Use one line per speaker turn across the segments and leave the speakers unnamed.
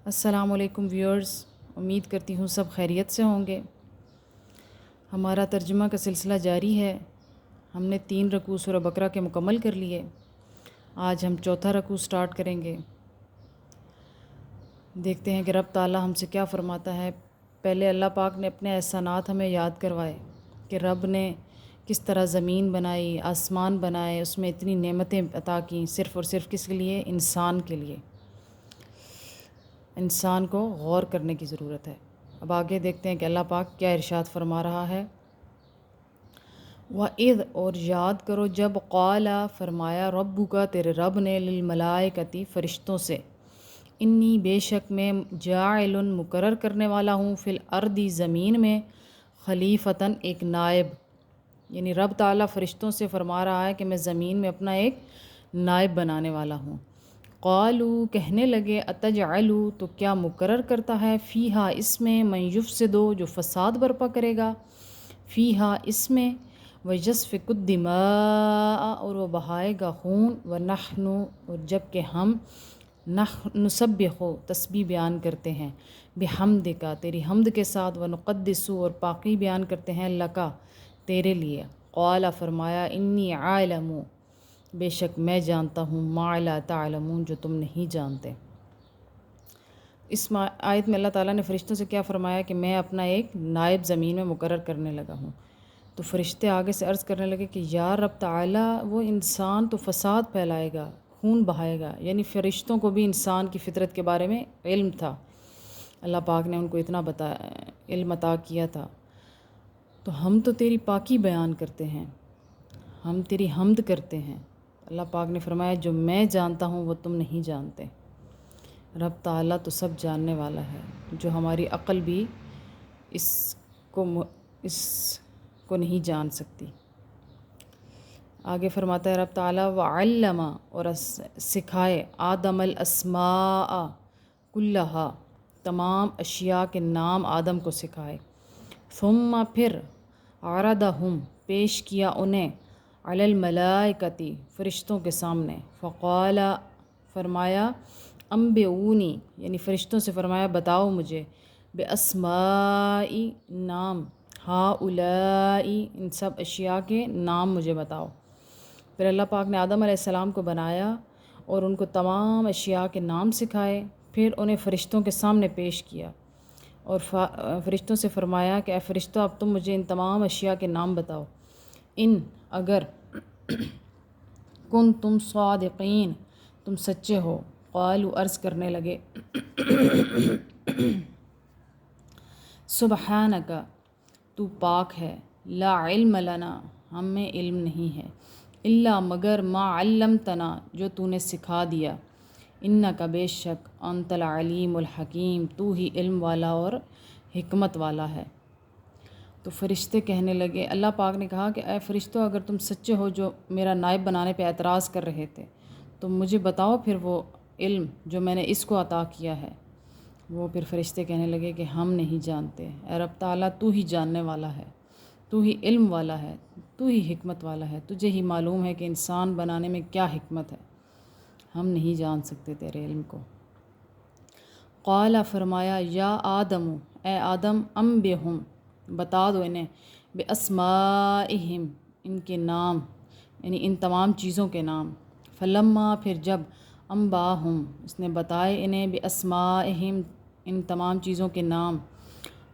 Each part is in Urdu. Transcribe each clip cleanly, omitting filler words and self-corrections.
السلام علیکم ویورز، امید کرتی ہوں سب خیریت سے ہوں گے۔ ہمارا ترجمہ کا سلسلہ جاری ہے۔ ہم نے 3 رکوع سورہ بقرہ کے مکمل کر لیے۔ آج ہم چوتھا رکوع سٹارٹ کریں گے۔ دیکھتے ہیں کہ رب تعالیٰ ہم سے کیا فرماتا ہے۔ پہلے اللہ پاک نے اپنے احسانات ہمیں یاد کروائے کہ رب نے کس طرح زمین بنائی، آسمان بنائے، اس میں اتنی نعمتیں عطا کیں، صرف اور صرف کس کے لیے؟ انسان کے لیے۔ انسان کو غور کرنے کی ضرورت ہے۔ اب آگے دیکھتے ہیں کہ اللہ پاک کیا ارشاد فرما رہا ہے۔ وَإِذْ اور یاد کرو جب قَالَ فرمایا رَبُّکَ تیرے رب نے لِلْمَلَائِکَةِ فرشتوں سے، انی بے شک میں جاعل مقرر کرنے والا ہوں فی الارض زمین میں خلیفتاً ایک نائب، یعنی رب تعالیٰ فرشتوں سے فرما رہا ہے کہ میں زمین میں اپنا ایک نائب بنانے والا ہوں۔ قالوا کہنے لگے اتجعلوا تو کیا مقرر کرتا ہے فیہا اس میں من یفسدو جو فساد برپا کرے گا، فیہا اس میں ویسفک الدماء اور وہ بہائے گا خون، ونحن اور جب کہ ہم نسبح تسبیح بیان کرتے ہیں، بحمدک تیری حمد کے ساتھ، ونقدس اور پاکی بیان کرتے ہیں لکا تیرے لیے۔ قال فرمایا انی عالم بے شک میں جانتا ہوں ما لا تعلمون جو تم نہیں جانتے۔ اس آیت میں اللہ تعالیٰ نے فرشتوں سے کیا فرمایا کہ میں اپنا ایک نائب زمین میں مقرر کرنے لگا ہوں۔ تو فرشتے آگے سے عرض کرنے لگے کہ یا رب تعالیٰ وہ انسان تو فساد پھیلائے گا، خون بہائے گا، یعنی فرشتوں کو بھی انسان کی فطرت کے بارے میں علم تھا، اللہ پاک نے ان کو اتنا علم عطا کیا تھا۔ تو ہم تو تیری پاکی بیان کرتے ہیں، ہم تیری حمد کرتے ہیں۔ اللہ پاک نے فرمایا جو میں جانتا ہوں وہ تم نہیں جانتے۔ رب تعالیٰ تو سب جاننے والا ہے، جو ہماری عقل بھی اس کو نہیں جان سکتی۔ آگے فرماتا ہے رب تعالیٰ وعلم اور سکھائے آدم الاسماء کلہا تمام اشیاء کے نام آدم کو سکھائے، ثم پھر عرضہم پیش کیا انہیں علی الملائکتی فرشتوں کے سامنے، فقال فرمایا انبئونی یعنی فرشتوں سے فرمایا بتاؤ مجھے، باسمائی نام، ہؤلائی ان سب اشیاء کے نام مجھے بتاؤ۔ پھر اللہ پاک نے آدم علیہ السلام کو بنایا اور ان کو تمام اشیاء کے نام سکھائے، پھر انہیں فرشتوں کے سامنے پیش کیا اور فرشتوں سے فرمایا کہ اے فرشتوں اب تم مجھے ان تمام اشیاء کے نام بتاؤ، ان اگر کن تم صادقین تم سچے ہو۔ قالوا عرض کرنے لگے سبحانک تو پاک ہے، لا علم لنا ہم میں علم نہیں ہے، الا مگر ما علمتنا جو تو نے سکھا دیا، انک بے شک انت العلیم الحکیم تو ہی علم والا اور حکمت والا ہے۔ تو فرشتے کہنے لگے، اللہ پاک نے کہا کہ اے فرشتوں اگر تم سچے ہو جو میرا نائب بنانے پہ اعتراض کر رہے تھے تو مجھے بتاؤ پھر وہ علم جو میں نے اس کو عطا کیا ہے۔ وہ پھر فرشتے کہنے لگے کہ ہم نہیں جانتے، اے رب تعالیٰ تو ہی جاننے والا ہے، تو ہی علم والا ہے، تو ہی حکمت والا ہے، تجھے ہی معلوم ہے کہ انسان بنانے میں کیا حکمت ہے، ہم نہیں جان سکتے تیرے علم کو۔ قال فرمایا یا آدم اے آدم انبئہم بتا دو انہیں باسمائہم ان کے نام، یعنی ان تمام چیزوں کے نام۔ فلما پھر جب انباہم اس نے بتائے انہیں باسمائہم ان تمام چیزوں کے نام،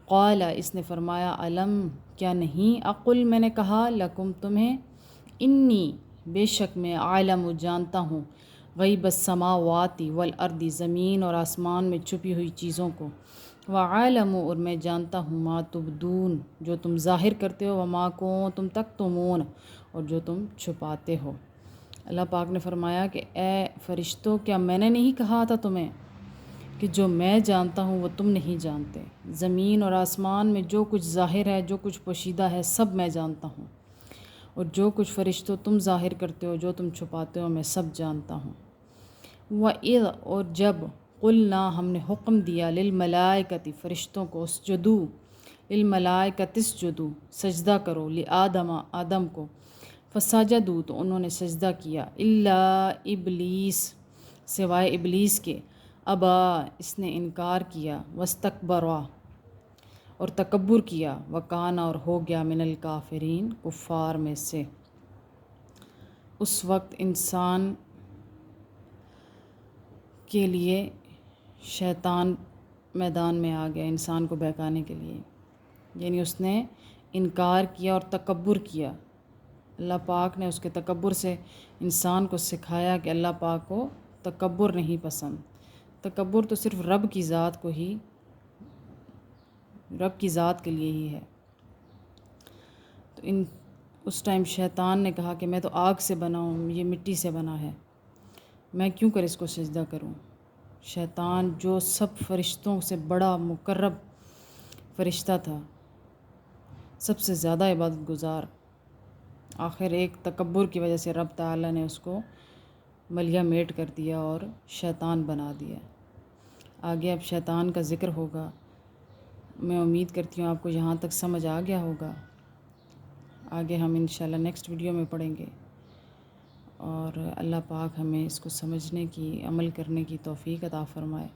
قال اس نے فرمایا علم کیا نہیں اقل میں نے کہا لکم تمہیں، انی بے شک میں عالم جانتا ہوں غیب السماوات والارض زمین اور آسمان میں چھپی ہوئی چیزوں کو، وعالم اور میں جانتا ہوں ما تبدون جو تم ظاہر کرتے ہو، وما کنتم تکتمون اور جو تم چھپاتے ہو۔ اللہ پاک نے فرمایا کہ اے فرشتوں کیا میں نے نہیں کہا تھا تمہیں کہ جو میں جانتا ہوں وہ تم نہیں جانتے، زمین اور آسمان میں جو کچھ ظاہر ہے جو کچھ پوشیدہ ہے سب میں جانتا ہوں، اور جو کچھ فرشتوں تم ظاہر کرتے ہو جو تم چھپاتے ہو میں سب جانتا ہوں۔ وَإِذْ اور جب قلنا ہم نے حکم دیا للملائکۃ فرشتوں کو اسجدوا للملائکۃ اسجدوا سجدہ کرو لآدم آدم کو، فسجدوا تو انہوں نے سجدہ کیا، الا ابلیس سوائے ابلیس کے، ابا اس نے انکار کیا، واستکبرا اور تکبر کیا، وکان اور ہو گیا من الکافرین کفار میں سے۔ اس وقت انسان کے لیے شیطان میدان میں آ گیا انسان کو بہکانے کے لیے، یعنی اس نے انکار کیا اور تکبر کیا۔ اللہ پاک نے اس کے تکبر سے انسان کو سکھایا کہ اللہ پاک کو تکبر نہیں پسند۔ تکبر تو صرف رب کی ذات کے لیے ہی ہے۔ تو اس ٹائم شیطان نے کہا کہ میں تو آگ سے بنا ہوں، یہ مٹی سے بنا ہے، میں کیوں کر اس کو سجدہ کروں۔ شیطان جو سب فرشتوں سے بڑا مقرب فرشتہ تھا، سب سے زیادہ عبادت گزار، آخر ایک تکبر کی وجہ سے رب تعالیٰ نے اس کو ملیہ میٹ کر دیا اور شیطان بنا دیا۔ آگے اب شیطان کا ذکر ہوگا۔ میں امید کرتی ہوں آپ کو یہاں تک سمجھ آ گیا ہوگا۔ آگے ہم انشاءاللہ نیکسٹ ویڈیو میں پڑھیں گے، اور اللہ پاک ہمیں اس کو سمجھنے کی، عمل کرنے کی توفیق عطا فرمائے۔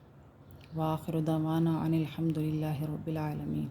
وآخر دعوانا ان الحمد للہ رب العالمین۔